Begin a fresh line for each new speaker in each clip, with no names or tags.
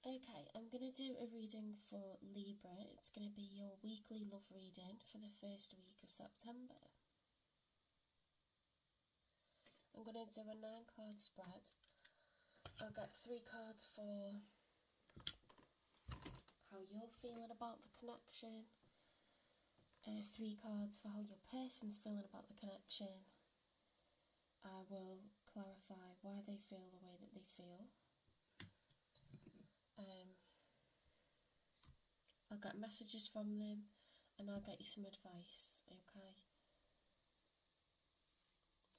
Okay, I'm going to do a reading for Libra. It's going to be your weekly love reading for the first week of September. I'm going to do a 9-card spread. I'll get 3 cards for how you're feeling about the connection, 3 cards for how your person's feeling about the connection. I will clarify why they feel the way that they feel. I'll get messages from them and I'll get you some advice, okay?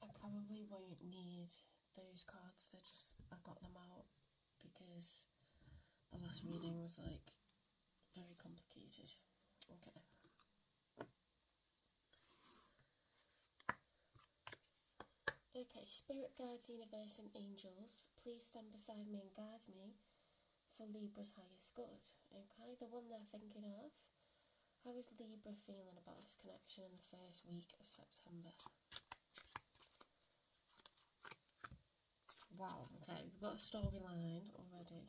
I probably won't need those cards, I got them out because the last reading was like very complicated. Okay. Okay, Spirit Guides, Universe and Angels, please stand beside me and guide me for Libra's highest good. Okay, the one they're thinking of. How is Libra feeling about this connection in the first week of September? Wow, okay, we've got a storyline already.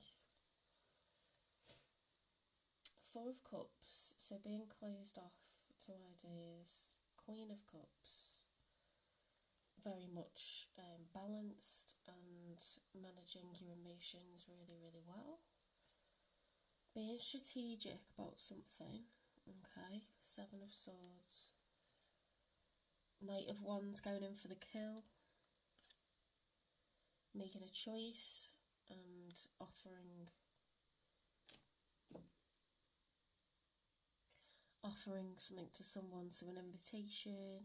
4 of Cups, so being closed off to ideas. Queen of Cups, very much balanced and managing your emotions really, really well. Being strategic about something, okay. 7 of Swords. Knight of Wands going in for the kill. Making a choice and offering something to someone, so an invitation,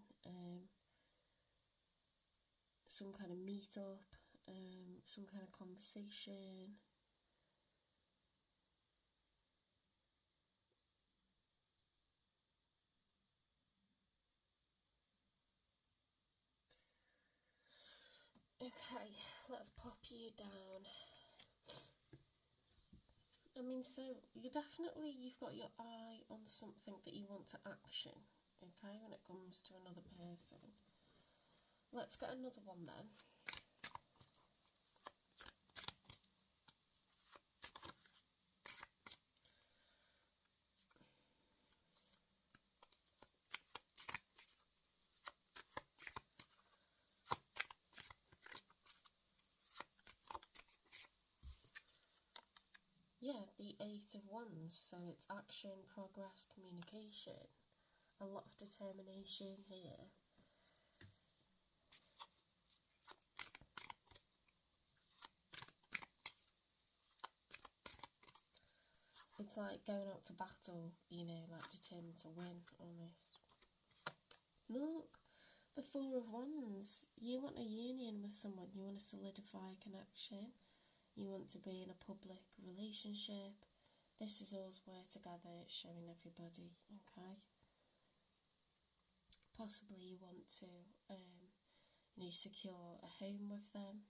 some kind of meet up, some kind of conversation. Okay, let's pop you down. I mean, so you've got your eye on something that you want to action, okay, when it comes to another person. Let's get another one then. Yeah, the 8 of Wands, so it's action, progress, communication. A lot of determination here. It's like going out to battle, you know, like determined to win, almost. Look, the 4 of Wands. You want a union with someone, you want to solidify a connection. You want to be in a public relationship. This is us, we're together, it's showing everybody, okay? Possibly you want to, secure a home with them,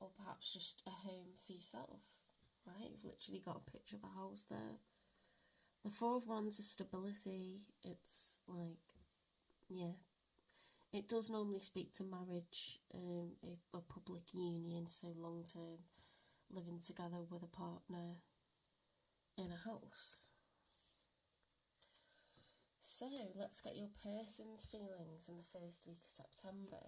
or perhaps just a home for yourself, right? You've literally got a picture of a house there. The 4 of Wands is stability. It's like, yeah, it does normally speak to marriage, a public union, so long term, living together with a partner in a house. So let's get your person's feelings in the first week of September.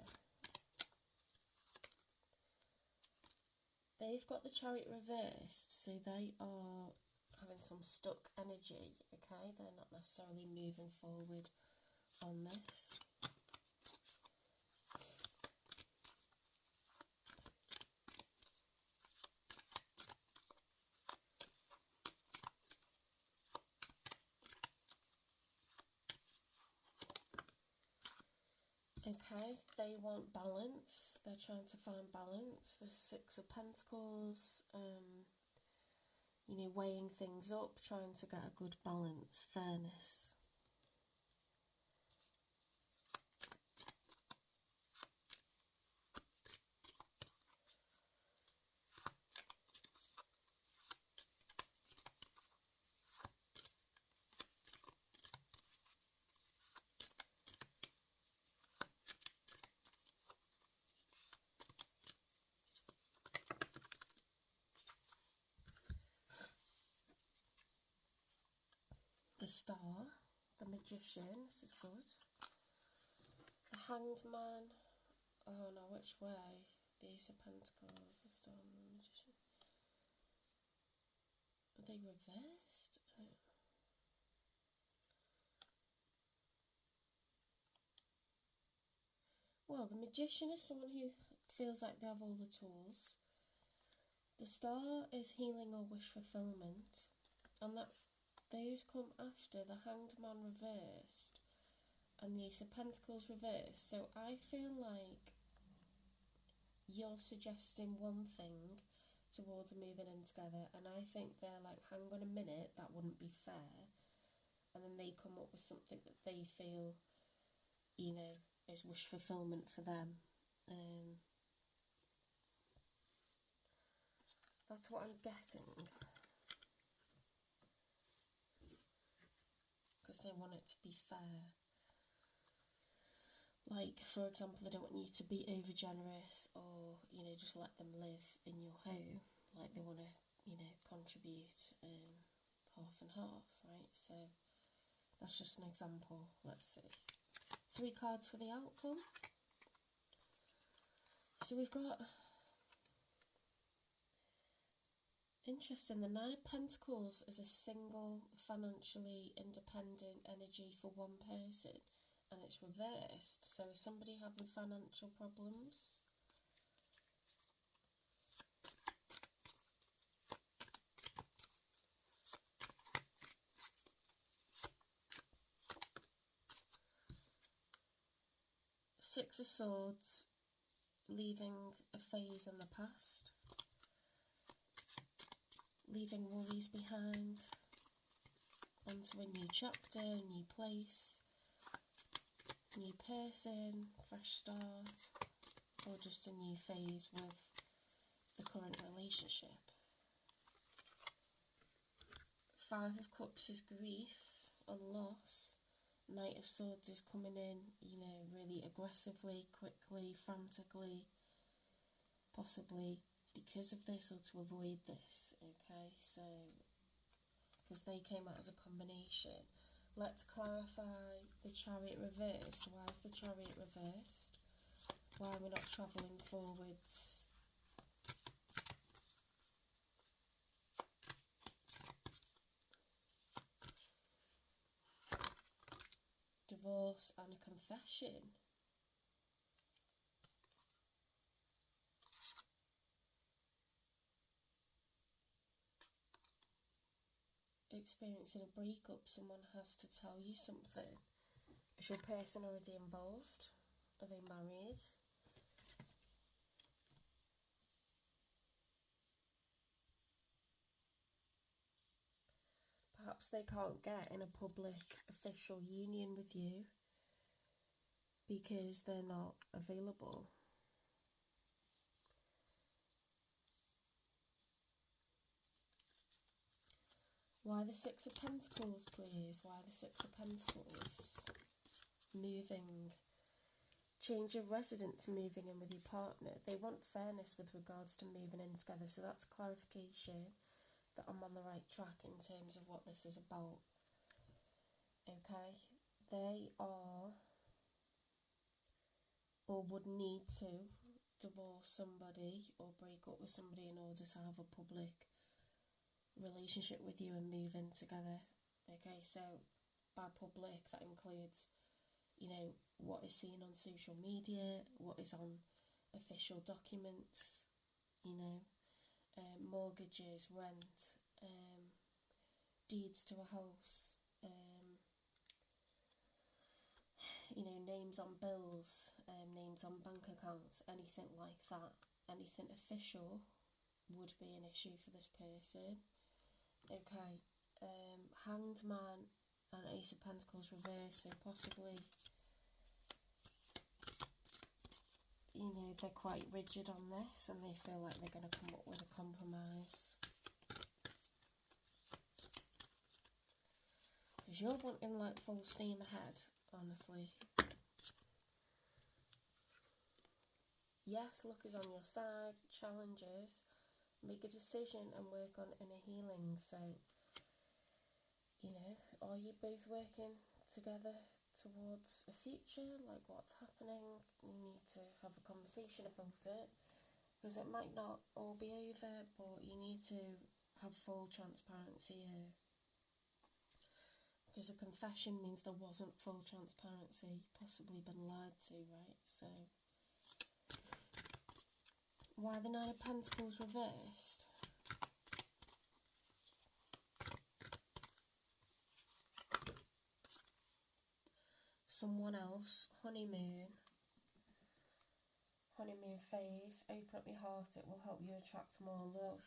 They've got the Chariot reversed, so they are having some stuck energy, okay? They're not necessarily moving forward on this. Okay, they want balance. They're trying to find balance. The 6 of Pentacles, weighing things up, trying to get a good balance, fairness. Star, the Magician, this is good. The Hanged Man, oh no, which way? The Ace of Pentacles, the Star, and the Magician. Are they reversed? Well, the Magician is someone who feels like they have all the tools. The Star is healing or wish fulfillment, and that those come after the Hanged Man reversed and the Ace of Pentacles reversed. So I feel like you're suggesting one thing towards moving in together, and I think they're like, hang on a minute, that wouldn't be fair. And then they come up with something that they feel, you know, is wish fulfillment for them. That's what I'm getting. Because they want it to be fair. Like, for example, they don't want you to be over generous, or, you know, just let them live in your home. Like, they want to, you know, contribute half and half, right? So that's just an example. Let's see. 3 cards for the outcome. So we've got, interesting, the 9 of Pentacles is a single, financially independent energy for one person, and it's reversed. So is somebody having financial problems? Six of Swords, leaving a phase in the past, leaving worries behind, onto a new chapter, new place, new person, fresh start, or just a new phase with the current relationship. 5 of Cups is grief and loss. Knight of Swords is coming in, you know, really aggressively, quickly, frantically, possibly because of this or to avoid this, okay? So, because they came out as a combination. Let's clarify the Chariot reversed. Why is the Chariot reversed? Why are we not travelling forwards? Divorce and a confession. Experiencing a breakup, someone has to tell you something. Is your person already involved? Are they married? Perhaps they can't get in a public official union with you because they're not available. Why the Six of Pentacles, please? Why the Six of Pentacles? Moving. Change of residence, moving in with your partner. They want fairness with regards to moving in together. So that's clarification that I'm on the right track in terms of what this is about. Okay? They are, or would need to, divorce somebody or break up with somebody in order to have a public relationship with you and move in together. Okay, so by public, that includes, you know, what is seen on social media, what is on official documents, you know, mortgages, rent, deeds to a house, you know, names on bills, names on bank accounts, anything like that. Anything official would be an issue for this person. Okay, Hanged Man and Ace of Pentacles reversed, so possibly, you know, they're quite rigid on this and they feel like they're going to come up with a compromise. Because you're wanting like full steam ahead, honestly. Yes, luck is on your side, challenges, make a decision and work on inner healing. So You know, are you both working together towards a future? Like, what's happening? You need to have a conversation about it, because it might not all be over, but you need to have full transparency here. Because a confession means there wasn't full transparency, possibly been lied to, right? So, why the Nine of Pentacles reversed? Someone else, honeymoon phase, open up your heart, it will help you attract more love.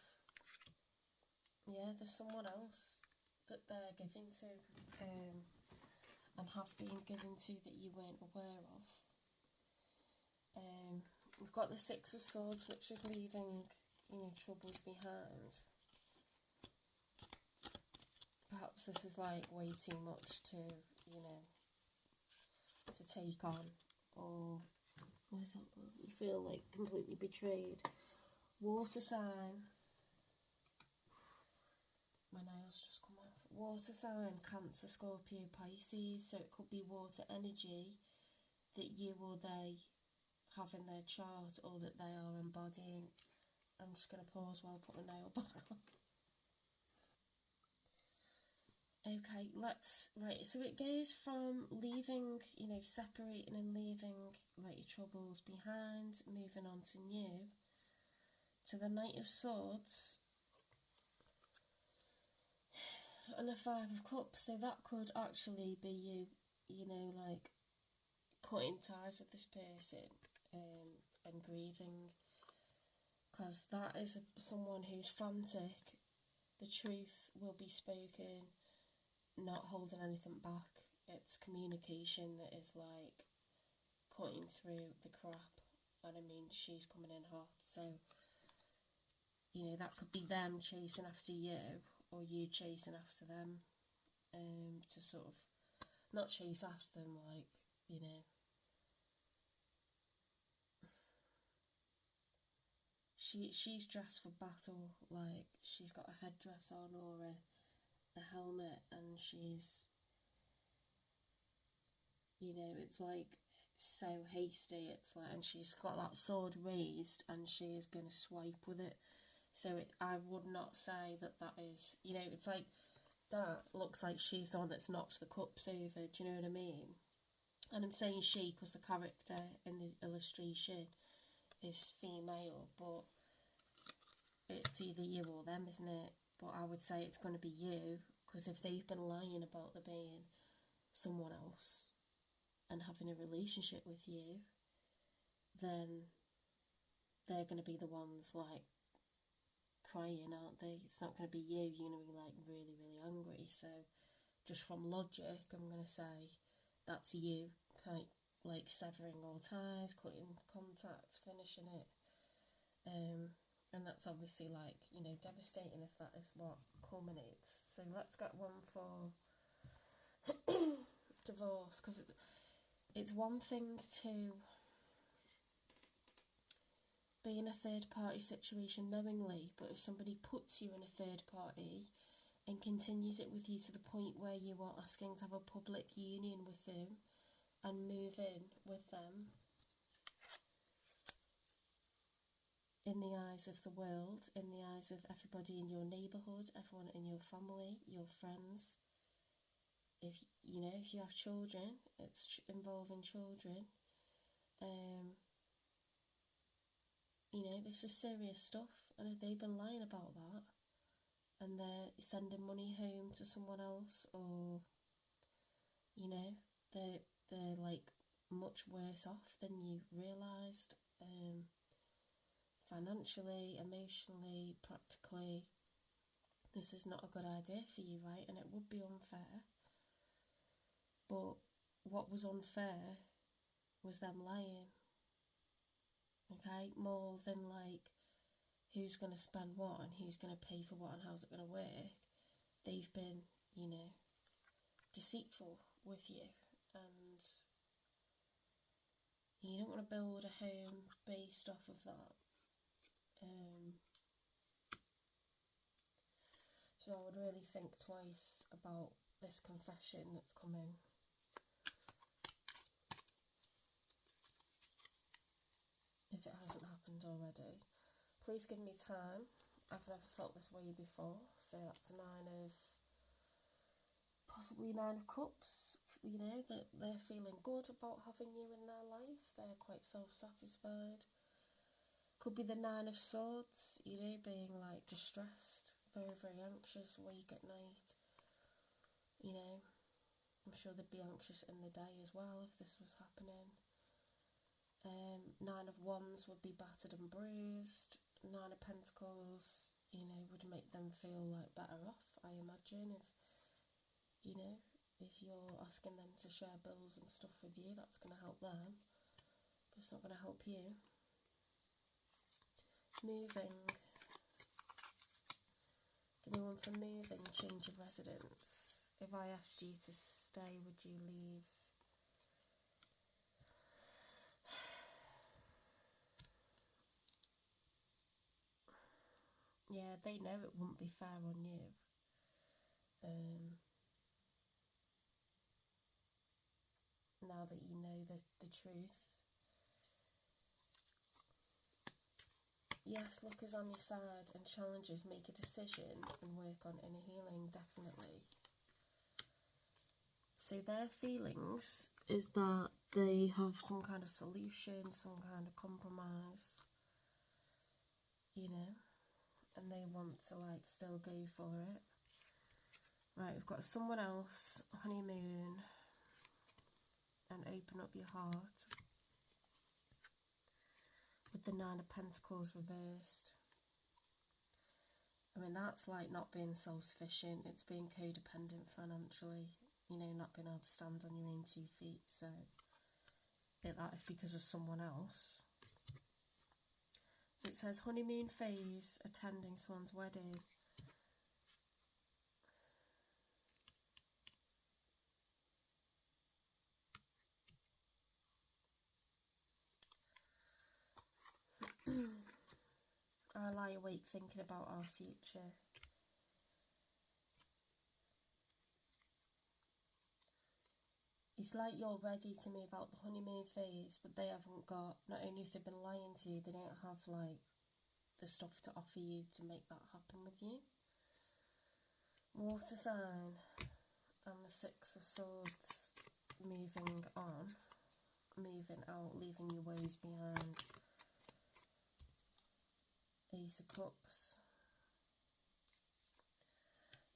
Yeah, there's someone else that they're giving to, and have been given to, that you weren't aware of. We've got the Six of Swords, which is leaving, you know, troubles behind. Perhaps this is like way too much to, you know, to take on, or where's that one? You feel like completely betrayed. Water sign. My nails just come off. Water sign, Cancer, Scorpio, Pisces. So it could be water energy that you or they have in their chart, or that they are embodying. I'm just going to pause while I put my nail back on. Okay, right, so it goes from leaving, you know, separating and leaving, like, your troubles behind, moving on to new, to the Knight of Swords, and the Five of Cups. So that could actually be you, you know, like, cutting ties with this person, and grieving, because that is someone who's frantic. The truth will be spoken, not holding anything back. It's communication that is like cutting through the crap, and I mean, she's coming in hot. So, you know, that could be them chasing after you, or you chasing after them, to sort of not chase after them, like, you know, she's dressed for battle, like she's got a headdress on, or a helmet, and she's, you know, it's like so hasty. It's like, and she's got that sword raised, and she is going to swipe with it. So I would not say that that is, you know, it's like, that looks like she's the one that's knocked the cups over. Do you know what I mean? And I'm saying she because the character in the illustration is female, but it's either you or them, isn't it? But I would say it's going to be you, because if they've been lying about there being someone else and having a relationship with you, then they're going to be the ones, like, crying, aren't they? It's not going to be you. You're going to be, like, really, really angry. So just from logic, I'm going to say that's you, kind of like severing all ties, cutting contact, finishing it. And that's obviously, like, you know, devastating if that is what culminates. So let's get one for divorce, because it's one thing to be in a third party situation knowingly, but if somebody puts you in a third party and continues it with you to the point where you are asking to have a public union with them and move in with them, in the eyes of the world, in the eyes of everybody in your neighbourhood, everyone in your family, your friends, if you know, if you have children, it's involving children. You know, this is serious stuff, and if they've been lying about that, and they're sending money home to someone else, or, you know, they're like much worse off than you realised, financially, emotionally, practically. This is not a good idea for you, right? And it would be unfair. But what was unfair was them lying. Okay? More than like who's going to spend what and who's going to pay for what and how's it going to work. They've been, you know, deceitful with you. And you don't want to build a home based off of that. So I would really think twice about this confession that's coming. If it hasn't happened already. Please give me time. I've never felt this way before. So that's possibly nine of cups. You know, that they're feeling good about having you in their life. They're quite self-satisfied. Could be the Nine of Swords, you know, being like distressed, very, very anxious, awake at night. You know, I'm sure they'd be anxious in the day as well if this was happening. Nine of Wands would be battered and bruised. Nine of Pentacles, you know, would make them feel like better off, I imagine, if, you know, if you're asking them to share bills and stuff with you, that's going to help them, but it's not going to help you. Moving. Give me one for moving, change of residence. If I asked you to stay, would you leave? Yeah, they know it wouldn't be fair on you. Now that you know the truth. Yes, luck is on your side, and challenges, make a decision and work on inner healing, definitely. So their feelings is that they have some kind of solution, some kind of compromise, you know, and they want to like still go for it. Right, we've got someone else, honeymoon, and open up your heart. With the Nine of Pentacles reversed. I mean, that's like not being self-sufficient, it's being codependent financially, you know, not being able to stand on your own 2 feet, so that is because of someone else. It says honeymoon phase, attending someone's wedding. I lie awake thinking about our future. It's like you're ready to move out the honeymoon phase, but they haven't got, not only have they been lying to you, they don't have like the stuff to offer you to make that happen with you. Water sign and the Six of Swords, moving on, moving out, leaving your woes behind. Ace of Cups,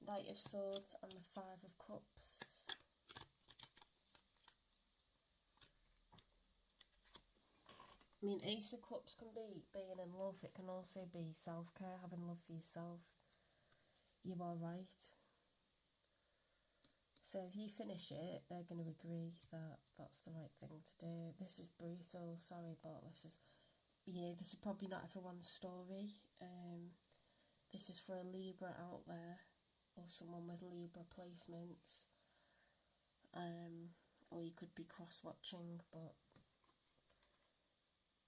Knight of Swords and the Five of Cups. I mean, Ace of Cups can be being in love, it can also be self-care, having love for yourself. You are right. So if you finish it, they're going to agree that that's the right thing to do. This is brutal, sorry, but this is, you know, this is probably not everyone's story. This is for a Libra out there, or someone with Libra placements. Or you could be cross-watching, but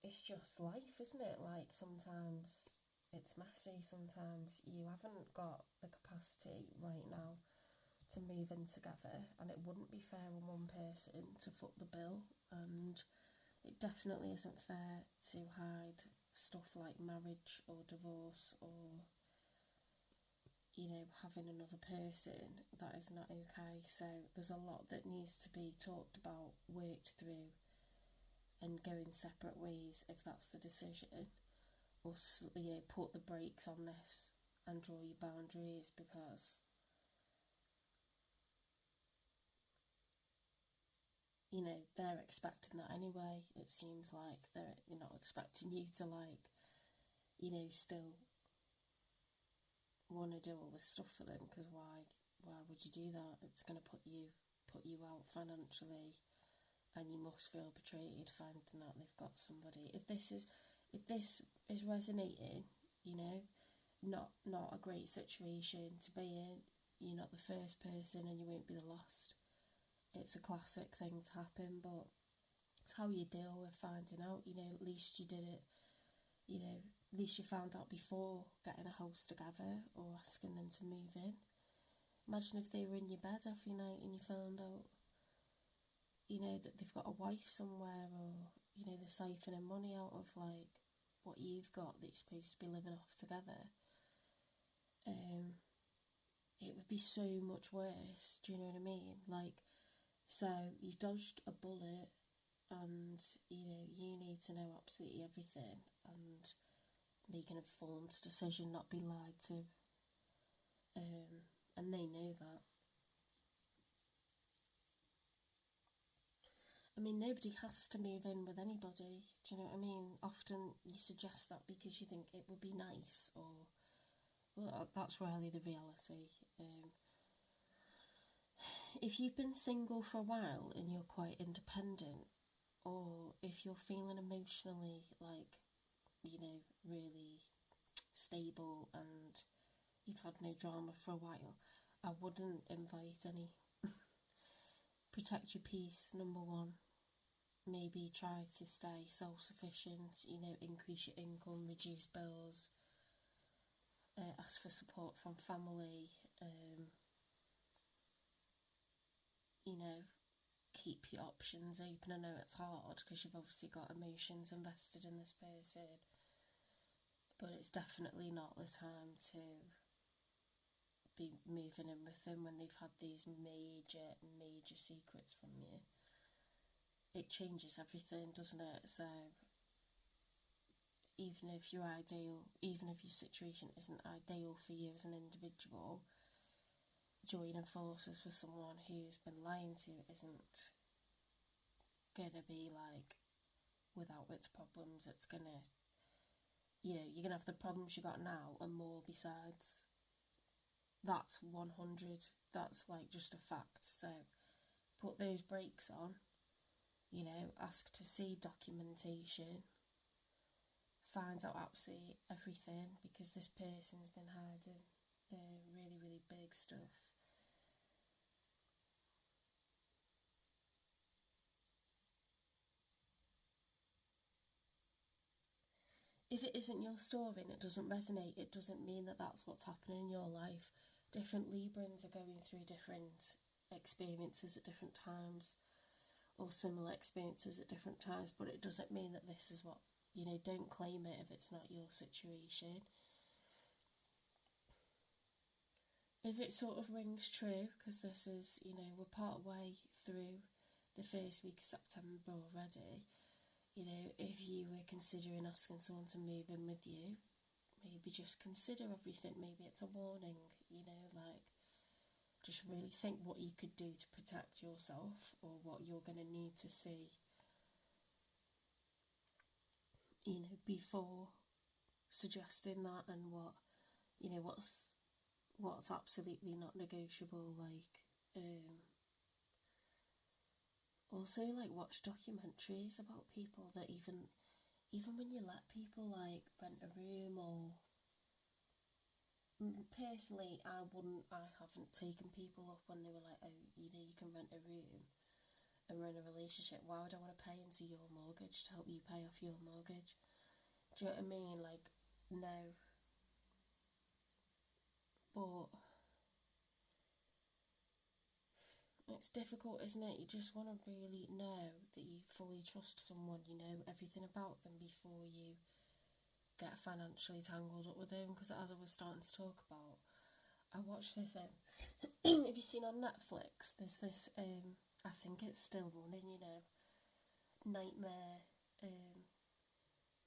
it's just life, isn't it? Like, sometimes it's messy, sometimes you haven't got the capacity right now to move in together, and it wouldn't be fair on one person to foot the bill, and it definitely isn't fair to hide stuff like marriage or divorce or, you know, having another person. That is not okay. So there's a lot that needs to be talked about, worked through, and go in separate ways if that's the decision, or, you know, put the brakes on this and draw your boundaries, because, you know, they're expecting that anyway. It seems like they're not expecting you to, like, you know, still want to do all this stuff for them, because why would you do that? It's going to put you out financially, and you must feel betrayed finding out they've got somebody. If this is resonating, you know, not a great situation to be in. You're not the first person, and you won't be the last. It's a classic thing to happen, but it's how you deal with finding out. You know, at least you did it, you know, at least you found out before getting a house together or asking them to move in. Imagine if they were in your bed every night and you found out, that they've got a wife somewhere, or, they're siphoning money out of, like, what you've got that you're supposed to be living off together. It would be so much worse, do you know what I mean? Like, so you've dodged a bullet, and, you need to know absolutely everything and make an informed decision, not be lied to. And they know that. I mean, nobody has to move in with anybody, do you know what I mean? Often you suggest that because you think it would be nice, or, well, that's rarely the reality. If you've been single for a while and you're quite independent, or if you're feeling emotionally, like, really stable and you've had no drama for a while, I wouldn't invite any. Protect your peace, number one. Maybe try to stay self-sufficient, increase your income, reduce bills, ask for support from family, keep your options open. I know it's hard because you've obviously got emotions invested in this person, but it's definitely not the time to be moving in with them when they've had these major secrets from you. It changes everything, doesn't it? So even if your situation isn't ideal for you as an individual, joining forces with someone who's been lying to you isn't gonna be like without its problems. It's gonna, you're gonna have the problems you got now and more besides. That's 100. That's like just a fact. So put those brakes on. Ask to see documentation. Find out absolutely everything, because this person's been hiding really, really big stuff. If it isn't your story and it doesn't resonate, it doesn't mean that that's what's happening in your life. Different Librans are going through different experiences at different times, or similar experiences at different times, but it doesn't mean that this is what, don't claim it if it's not your situation. If it sort of rings true, because this is, we're part way through the first week of September already, if you were considering asking someone to move in with you, maybe just consider everything. Maybe it's a warning, like, just really think what you could do to protect yourself, or what you're going to need to see, before suggesting that, and what's absolutely not negotiable. Like, also, like, watch documentaries about people that even when you let people, like, rent a room, or personally, I haven't taken people up when they were like, oh, you can rent a room and run a relationship. Why would I want to pay into your mortgage to help you pay off your mortgage? Do you know what I mean? Like, no. But it's difficult, isn't it? You just want to really know that you fully trust someone, you know everything about them before you get financially tangled up with them. Because as I was starting to talk about, I watched this, have you seen on Netflix, there's this, I think it's still running, Nightmare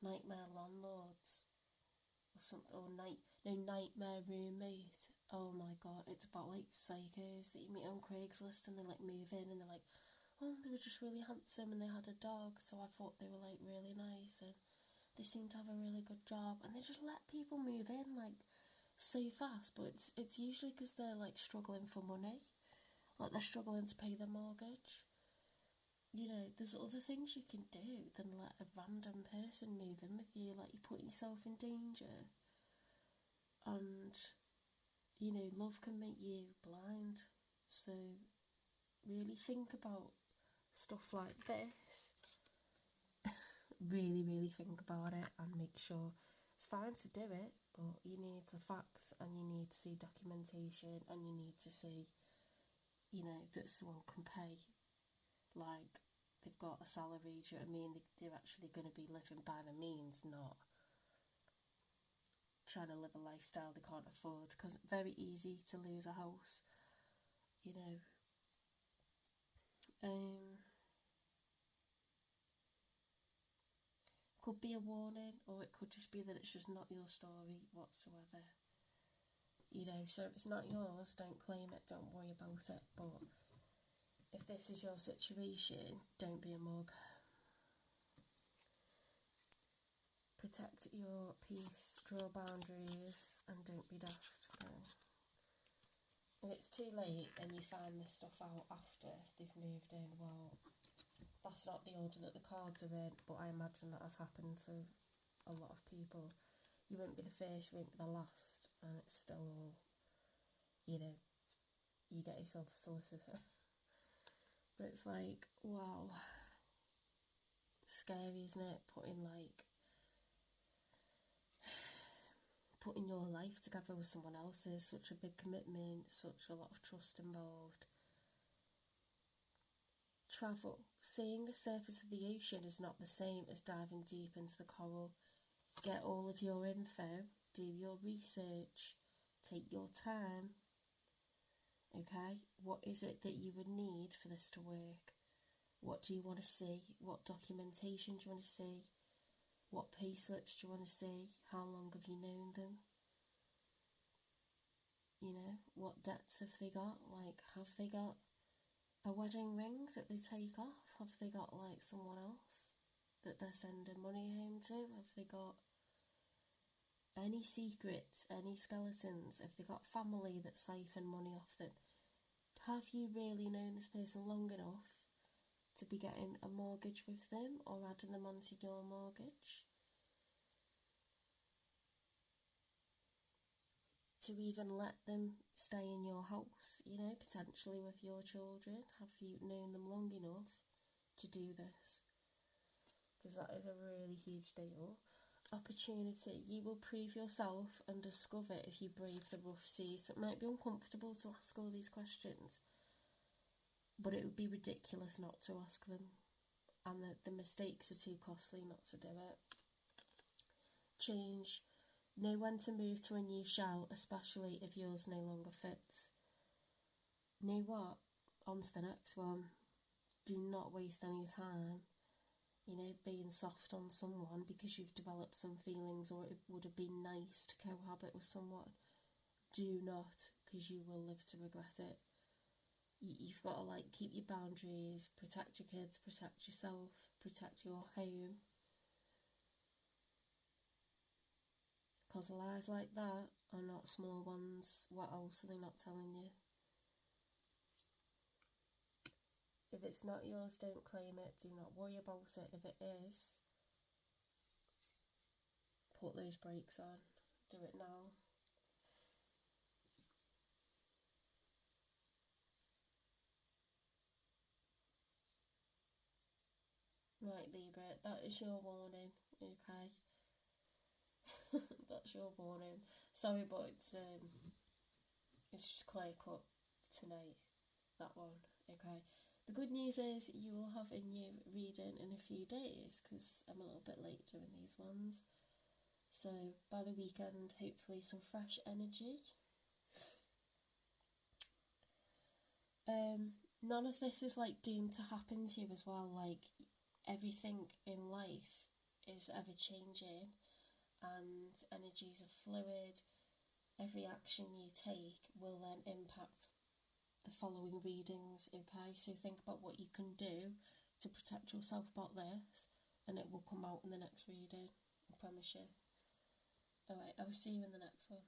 Landlords, or something, or Nightmare Roommate. Oh my god, it's about like psychos that you meet on Craigslist, and they like move in and they're like, oh, they were just really handsome and they had a dog, so I thought they were like really nice and they seem to have a really good job, and they just let people move in like so fast. But it's usually because they're like struggling for money, like they're struggling to pay their mortgage. There's other things you can do than let a random person move in with you. Like, you put yourself in danger, and love can make you blind. So really think about stuff like this. Really, really think about it, and make sure, It's fine to do it, but you need the facts and you need to see documentation and you need to see, you know, that someone can pay, like, they've got a salary, do you know what I mean? They're actually going to be living by the means, not trying to live a lifestyle they can't afford, because it's very easy to lose a house, you know. Could be a warning, or it could just be that it's just not your story whatsoever. You know, so if it's not yours, don't claim it, don't worry about it. But if this is your situation, don't be a mug. Protect your peace, draw boundaries, and don't be daft. If it's too late and you find this stuff out after they've moved in, well, that's not the order that the cards are in, but I imagine that has happened to a lot of people. You won't be the first, you won't be the last, and it's still all, you know, you get yourself a solicitor. But it's like, wow, scary, isn't it? Putting your life together with someone else's, such a big commitment, such a lot of trust involved. Travel. Seeing the surface of the ocean is not the same as diving deep into the coral. Get all of your info, do your research, take your time. Okay, what is it that you would need for this to work? What do you want to see? What documentation do you want to see? What pay slips do you want to see? How long have you known them? You know, what debts have they got? Like, have they got a wedding ring that they take off? Have they got, like, someone else that they're sending money home to? Have they got any secrets, any skeletons? Have they got family that siphon money off them? Have you really known this person long enough to be getting a mortgage with them or adding them onto your mortgage? To even let them stay in your house, you know, potentially with your children? Have you known them long enough to do this? Because that is a really huge deal. Opportunity. You will prove yourself and discover if you brave the rough seas. So it might be uncomfortable to ask all these questions, but it would be ridiculous not to ask them. And the mistakes are too costly not to do it. Change. Know when to move to a new shell, especially if yours no longer fits. Know what? On to the next one. Do not waste any time, you know, being soft on someone because you've developed some feelings or it would have been nice to cohabit with someone. Do not, because you will live to regret it. You've got to, like, keep your boundaries, protect your kids, protect yourself, protect your home. Because lies like that are not small ones. What else are they not telling you? If it's not yours, don't claim it. Do not worry about it. If it is, put those brakes on. Do it now. Right, Libra, that is your warning, okay? That's your warning. Sorry, but it's just clear cut tonight, that one, okay? The good news is you will have a new reading in a few days because I'm a little bit late doing these ones. So by the weekend, hopefully some fresh energy. None of this is like doomed to happen to you as well. Like, everything in life is ever changing and energies are fluid. Every action you take will then impact the following readings, okay? So think about what you can do to protect yourself about this and it will come out in the next reading, I promise you. Alright, I will see you in the next one.